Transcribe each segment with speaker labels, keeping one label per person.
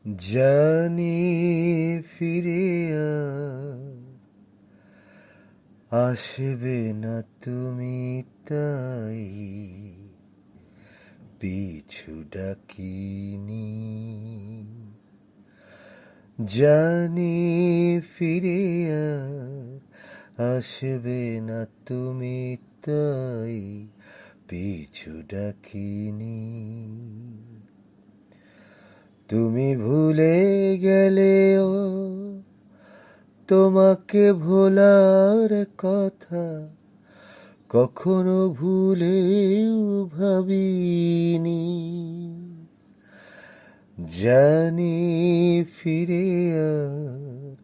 Speaker 1: জানি ফিরে আর আসবে না তুমি, তাই পিছু ডাকিনি। জানি ফিরে আর আসবে না তুমি, তাই পিছু ডাকিনি। তুমি ভুলে গেলেও তোমাকে ভোলার কথা কখনো ভুলেও ভাবিনি। জানি ফিরে আর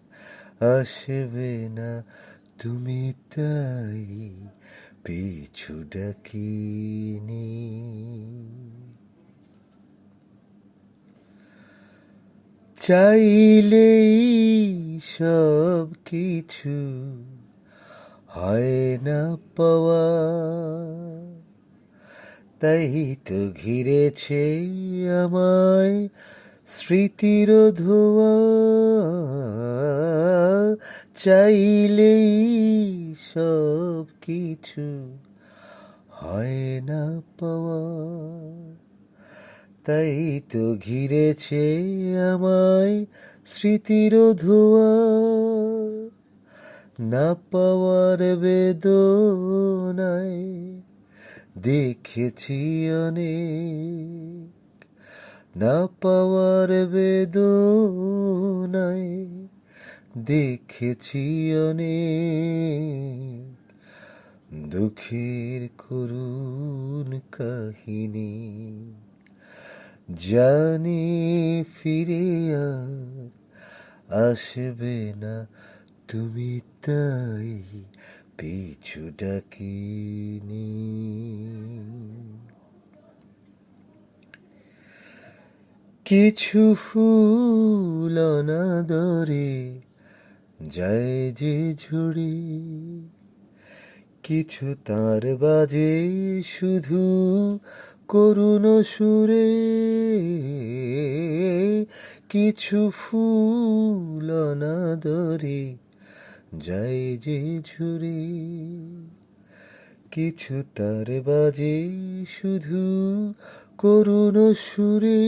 Speaker 1: আসবে না তুমি, তাই পিছু ডাকিনি। চাইলেই সব কিছু হয় না পাওয়া, তাই তো ঘিরেছে আমায় স্মৃতির ধোঁয়া। চাইলেই সব কিছু হয় না পাওয়া, তাই তো ঘিরেছে আমায় স্মৃতির ধোঁয়া। না পাওয়ার বেদনায় দেখেছি অনেক, না পাওয়ার বেদনায় দেখেছি অনেক দুঃখের করুণ কাহিনী। জানি ফিরে আর আসবে না তুমি, তাই পিছু ডাকিনি। কিছু ফুল অনাদরে যায় যে ঝুড়ি, কিছু তার বাজে শুধু করুণ সুরে। কিছু ফুল অনাদরে যায় যে ঝুড়ি, কিছু তার বাজে শুধু করুণ সুরে।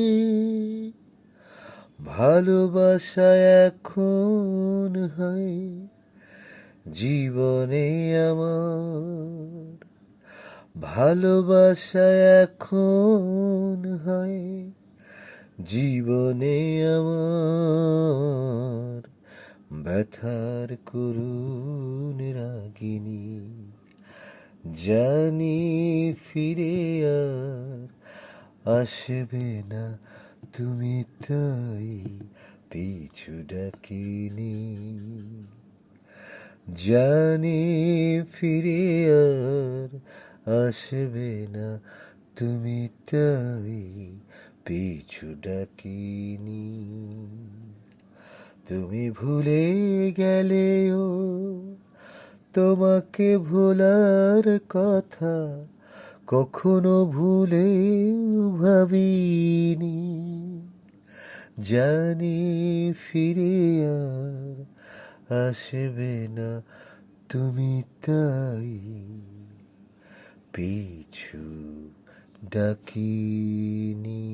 Speaker 1: ভালোবাসা এখন হয় জীবনে আমার, ভালোবাসা এখন হয় জীবনে আমার ব্যথার করুণ রাগিনী। জানি ফিরে আর আসবে না তুমি, তাই পিছু ডাকিনি। জানি ফিরে আর আসবে না তুমি, তাই পিছু ডাকিনি। তুমি ভুলে গেলেও তোমাকে ভোলার কথা কখনো ভুলেও ভাবিনি। জানি ফিরে আর আসবে না তুমি, তাই পিছু ডাকিনি।